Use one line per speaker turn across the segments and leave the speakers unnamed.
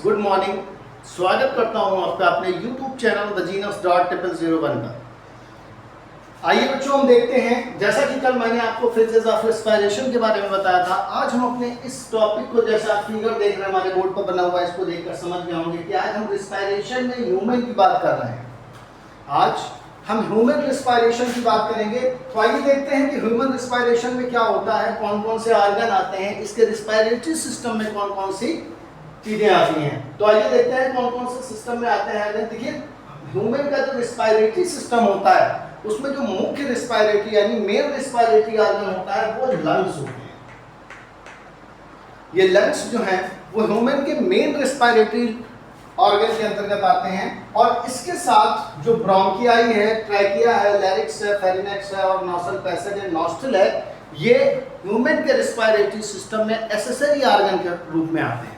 Good morning. स्वागत करता हूं आपका अपने YouTube चैनल thegenus.001 का। आइए बच्चों, हम देखते हैं, जैसा कि कल मैंने आपको फेजेस ऑफ रेस्पिरेशन के बारे में बताया था, आज हम अपने इस टॉपिक को, जैसा आप फिगर देख रहे हैं हमारे बोर्ड पर बना हुआ है, इसको देखकर समझ गए होंगे कि आज हम रेस्पिरेशन में ह्यूमन की बात कर रहे हैं। आज हम ह्यूमन रेस्पिरेशन की बात करेंगे। तो आइए देखते हैं कि ह्यूमन रेस्पिरेशन में क्या होता है, कौन कौन से ऑर्गन आते हैं, इसके रेस्पिरेटरी सिस्टम में कौन कौन सी चीजें आती हैं। तो आइए देखते हैं कौन कौन से सिस्टम में आते हैं। देखिए, ह्यूमन का जो रेस्पिरेटरी सिस्टम होता है उसमें जो मुख्य रेस्पिरेटरी यानी मेन रेस्पिरेटरी ऑर्गन होता है वो लंग्स होते हैं। ये लंग्स जो हैं वो ह्यूमन के मेन रेस्पिरेटरी ऑर्गन के अंतर्गत आते हैं, और इसके साथ जो ब्रोंकियाई है, ट्रैकिया है, लैरिक्स है, फेरिनेक्स है और नॉसल पैसेज है, नॉस्ट्रल है, ये ह्यूमन के रेस्पिरेटरी सिस्टम में एसेसरी ऑर्गन के रूप में आते हैं।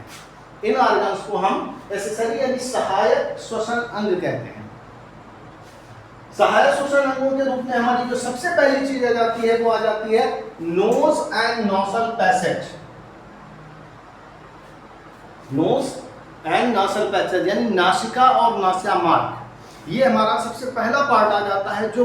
इन ऑर्गन्स को हम एसेसरी यानी सहायक श्वसन अंग कहते हैं। सहायक श्वसन अंगों के रूप में हमारी जो सबसे पहली चीज आ जाती है वो आ जाती है nose and nasal passage. Nose and nasal passage यानी नासिका और नासिका मार्ग, ये हमारा सबसे पहला पार्ट आ जाता है जो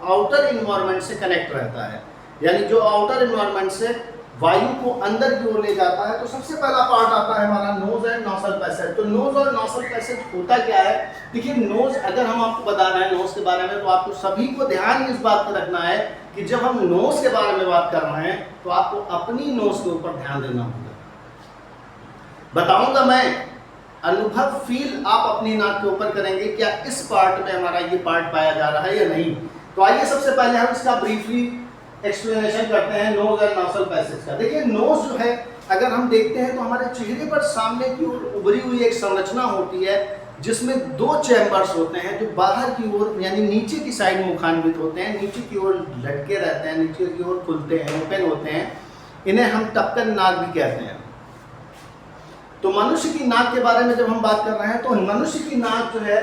आउटर इन्वायरमेंट से कनेक्ट रहता है, यानी जो आउटर इन्वायरमेंट से वायु को अंदर की ओर ले जाता है। तो सबसे पहला पार्ट आता है हमारा नोज एंड नॉसल पैसेज। तो नोज और नॉसल पैसेज होता क्या है? देखिए, नोज, अगर हम आपको बता रहे हैं नोज के बारे में, तो आपको सभी को ध्यान इस बात पर रखना है कि जब हम नोज के बारे में बात कर रहे हैं तो आपको अपनी नोज के ऊपर ध्यान देना होगा। बताऊंगा मैं, अनुभव फील आप अपनी नाक के ऊपर करेंगे, क्या इस पार्ट में हमारा ये पार्ट पाया जा रहा है या नहीं। तो आइए सबसे पहले हम इसका ब्रीफली एक्सप्लेनेशन करते हैं नोज एंड नॉसल पैसेज का। देखिए, नोज जो है, अगर हम देखते हैं तो हमारे चेहरे पर सामने की ओर उभरी हुई एक संरचना होती है जिसमें दो चैम्बर्स होते हैं जो बाहर की ओर यानी नीचे की साइड मुखान्वित होते हैं, नीचे की ओर लटके रहते हैं, नीचे की ओर खुलते हैं, ओपन होते हैं। इन्हें हम टपकन नाक भी कहते हैं। तो मनुष्य की नाक के बारे में जब हम बात कर रहे हैं तो मनुष्य की नाक जो है,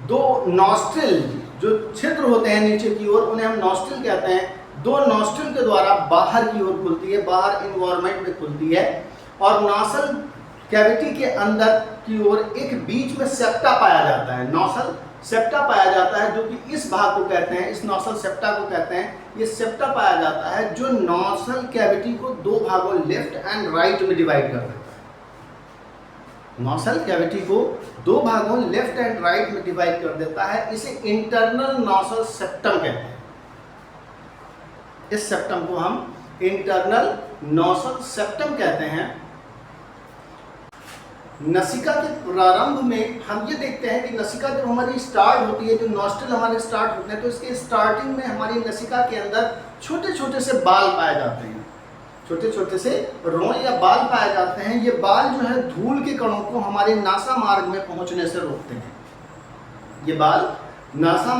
दो नॉस्ट्रिल जो छिद्र होते हैं नीचे की ओर, उन्हें हम नॉस्ट्रिल कहते हैं। दो नॉस्ट्रिल के द्वारा बाहर की ओर खुलती है, बाहर इन्वायरमेंट में खुलती है, और नॉसल कैविटी के अंदर की ओर एक बीच में सेप्टा पाया जाता है। नॉसल सेप्टा पाया जाता है, जो कि इस भाग को कहते हैं, इस नॉसल सेप्टा को कहते हैं। ये सेप्टा पाया जाता है जो नॉसल कैविटी को दो भागों लेफ्ट एंड राइट में डिवाइड कर देता है। नॉसल कैविटी को दो भागों लेफ्ट एंड राइट में डिवाइड कर देता है। इसे इंटरनल नॉसल सेप्टम कहते हैं। इस सेप्टम को हम इंटरनल नॉसल सेप्टम कहते हैं। नसिका के प्रारंभ में हम ये देखते हैं कि नसिका जब हमारी स्टार्ट होती है, जो नॉस्ट्रिल हमारे स्टार्ट होते हैं, तो इसके स्टार्टिंग में हमारी नसिका के अंदर छोटे छोटे से बाल पाए जाते हैं, छोटे छोटे से रोए या बाल पाए जाते हैं। ये बाल जो है धूल के कणों को हमारे नासा मार्ग में पहुंचने से रोकते हैं। ये बाल नासा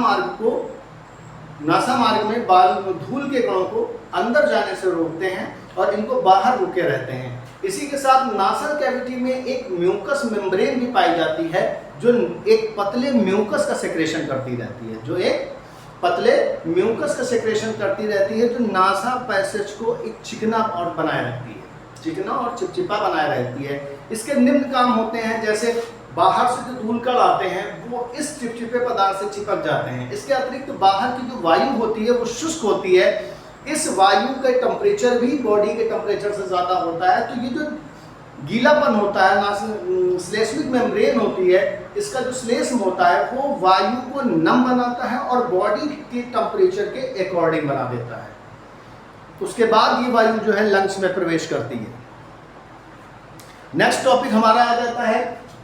मार्ग में बाल धूल के कणों को अंदर जाने से रोकते हैं और इनको बाहर रुके रहते हैं। इसी के साथ नासल कैविटी में एक म्यूकस मेम्ब्रेन भी पाई जाती है जो एक पतले म्यूकस का सेक्रेशन करती रहती है, जो एक पतले म्यूकस का सेक्रेशन करती रहती है, जो नासा पैसेज को एक चिकना और बनाए रखती है, चिकना और चिपचिपा बनाए रहती है। इसके निम्न काम होते हैं, जैसे बाहर से जो धूल कण आते हैं वो इस चिपचिपे पदार्थ से चिपक जाते हैं। इसके अतिरिक्त बाहर की जो वायु होती है वो शुष्क होती है। इस वायु का टेम्परेचर भी बॉडी के टेम्परेचर से ज़्यादा होता है। तो ये जो गीलापन होता है, श्लेष्मिक मेम्ब्रेन होती है, इसका जो श्लेष्म होता है वो वायु को नम बनाता है और बॉडी के टेम्परेचर के अकॉर्डिंग बना देता है। उसके बाद ये वायु जो है लंग्स में प्रवेश करती है। नेक्स्ट टॉपिक हमारा आ जाता है,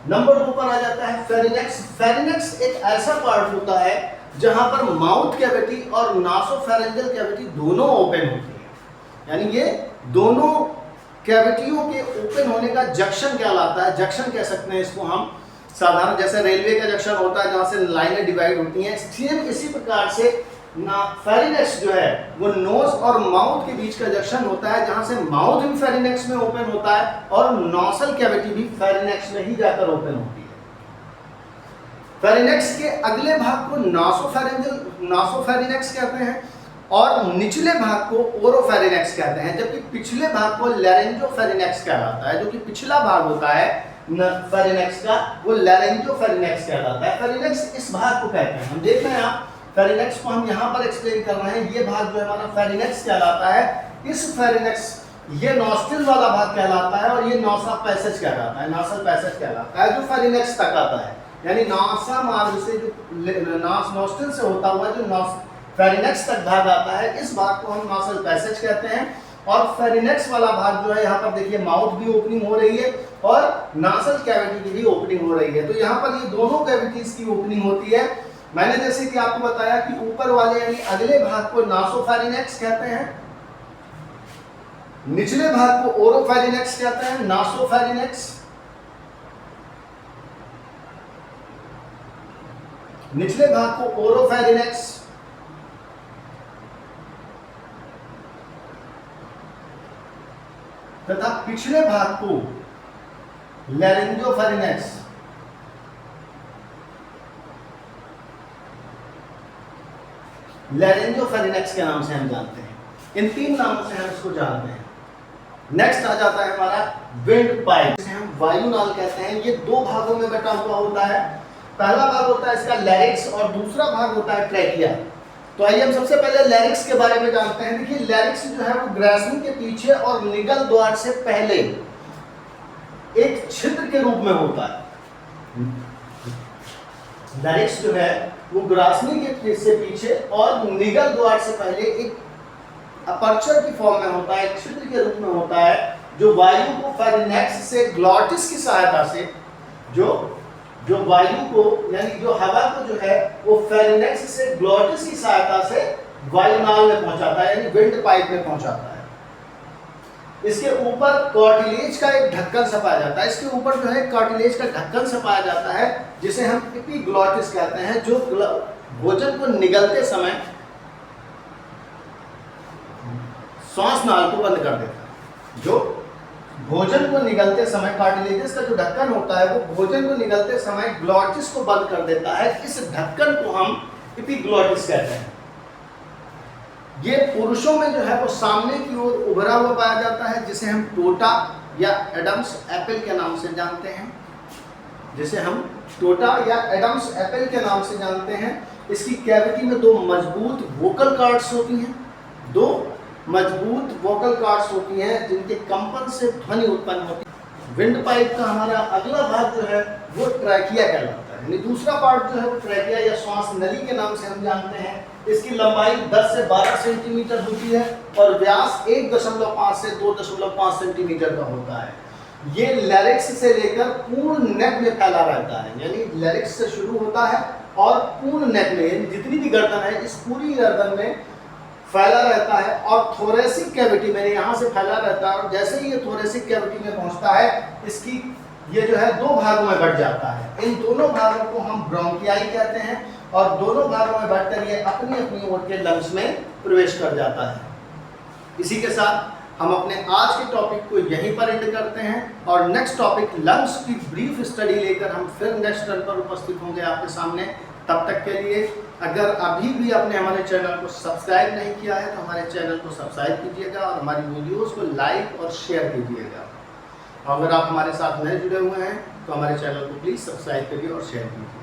नंबर 2 पर आ जाता है फेरिनेक्स। फेरिनेक्स एक ऐसा पार्ट होता है जहां पर माउथ कैविटी और नासोफेरेंजियल कैविटी दोनों ओपन होती है, यानी ये दोनों कैविटियों के ओपन होने का जंक्शन कहलाता है। जंक्शन कह सकते हैं इसको हम, साधारण जैसे रेलवे का जंक्शन होता है जहां से लाइनें डिवाइड होती हैं, सेम इसी प्रकार से फेरिनेक्स जो है वो नोज और माउथ के बीच का जंक्शन होता है, जहां से माउथ भी फेरिनेक्स में ओपन होता है और नॉसल कैविटी भी फेरिनेक्स में ही जाकर ओपन होती है। फेरिनेक्स के अगले भाग को नासोफेरेंजियल नासोफेरिनेक्स कहते हैं और निचले भाग को ओरोफेरिनेक्स कहते हैं, जबकि पिछले भाग को लैरिंजोफेरिनेक्स कहलाता है। जो कि पिछला भाग होता है फेरिनेक्स का, वो लैरिंजोफेरिनेक्स कहलाता है। फेरिनेक्स इस भाग को कहते हैं, हम देख रहे हैं आप फेरिनेक्स को हम यहाँ पर एक्सप्लेन कर रहे हैं। ये भाग जो है हमारा फेरिनेक्स कहलाता है। इस फेरिनेक्स ये नॉस्ट्रिल वाला भाग कहलाता है और ये नासा पैसेज कहलाता है, नासल पैसेज कहलाता है, जो फेरिनेक्स तक आता है। यानी नासा मार्ग से जो नॉस्ट्रिल से होता हुआ जो फेरिनेक्स तक भाग आता है, इस भाग को हम नासल पैसेज कहते हैं। और फेरिनेक्स वाला भाग जो है यहाँ पर देखिए माउथ भी ओपनिंग हो रही है और नासल कैविटी की भी ओपनिंग हो रही है। तो यहाँ पर ये दोनों कैविटीज की ओपनिंग होती है। मैंने जैसे कि आपको बताया कि ऊपर वाले यानी अगले भाग को नासोफेरिनेक्स कहते हैं, निचले भाग को ओरोफेरिनेक्स कहते हैं, नासोफेरिनेक्स। निचले भाग को ओरोफेरिनेक्स, तथा पिछले भाग को लैरिंजोफेरिनेक्स। लैरिंजोफेरिनेक्स के नाम से हम जानते हैं। इन तीन नामों से हम इसको जानते हैं। नेक्स्ट आ जाता है हमारा विंड पाइप, जिसे हम वायुनाल कहते हैं। ये दो भागों में बटा हुआ होता है। पहला भाग होता है इसका लैरिक्स और दूसरा भाग होता है ट्रैकिया। तो आइए हम सबसे पहले लैरिक्स के बारे में जानते हैं। देखिए लैरिक्स जो है वो ग्रासनी के पीछे और निगल द्वार से पहले एक छिद्र के रूप में होता है। लैरिक्स जो है वो ग्रासनी के से पीछे और निगल द्वार से पहले एक अपर्चर की फॉर्म में होता है, एक छिद्र के रूप में होता है, जो वायु को फेरिनेक्स से ग्लॉटिस की सहायता से जो वायु को यानी जो हवा को जो है वो फेरिनेक्स से ग्लॉटिस की सहायता से वायुनाल में पहुंचाता है, यानी विंड पाइप में पहुंचाता है। इसके ऊपर कार्टिलेज का एक ढक्कन सपाया जाता है। इसके ऊपर जो है कार्टिलेज का ढक्कन सपाया जाता है, जिसे हम एपिग्लॉटिस कहते हैं, जो भोजन को निगलते समय श्वास नाल को बंद कर देता है। जो भोजन को निगलते समय कार्टिलेजेस का जो ढक्कन होता है वो भोजन को निगलते समय ग्लॉटिस को बंद कर देता है। इस ढक्कन को हम एपिग्लॉटिस कहते हैं। ये पुरुषों में जो है वो सामने की ओर उभरा हुआ पाया जाता है, जिसे हम टोटा या एडम्स एपल के नाम से जानते हैं। जिसे हम टोटा या एडम्स एपल के नाम से जानते हैं। इसकी कैविटी में दो मजबूत वोकल कॉर्ड्स होती हैं, दो मजबूत वोकल कॉर्ड्स होती हैं, जिनके कंपन से ध्वनि उत्पन्न होती है। विंड पाइप का हमारा अगला भाग जो है वो ट्रैकिया कहलाता है। यानी दूसरा पार्ट जो है वो ट्रैकिया या श्वास नली के नाम से हम जानते हैं। इसकी लंबाई 10 से 12 सेंटीमीटर होती है और व्यास 1.5 से 2.5 सेंटीमीटर का होता है। ये लैरिक्स से लेकर पूर्ण नेक में फैला रहता है। यानी लैरिक्स से शुरू होता है और पूर्ण नेक में जितनी भी गर्दन है इस पूरी गर्दन में फैला रहता है और थोरेसिक कैविटी में यहाँ से फैला रहता है। और जैसे ही ये थोरेसिक कैविटी में पहुँचता है, इसकी ये जो है दो भागों में बढ़ जाता है। इन दोनों भागों को हम ब्रोंकियाई कहते हैं और दोनों भागों में बढ़कर ये अपनी अपनी ओर के लंग्स में प्रवेश कर जाता है। इसी के साथ हम अपने आज के टॉपिक को यहीं पर एंड करते हैं और नेक्स्ट टॉपिक लंग्स की ब्रीफ स्टडी लेकर हम फिर नेक्स्ट टर्न पर उपस्थित होंगे आपके सामने। तब तक के लिए अगर अभी भी आपने हमारे चैनल को सब्सक्राइब नहीं किया है तो हमारे चैनल को सब्सक्राइब कीजिएगा और हमारी वीडियोस को लाइक और शेयर कीजिएगा। अगर आप हमारे साथ नए जुड़े हुए हैं तो हमारे चैनल को प्लीज़ सब्सक्राइब करिए और शेयर कीजिए।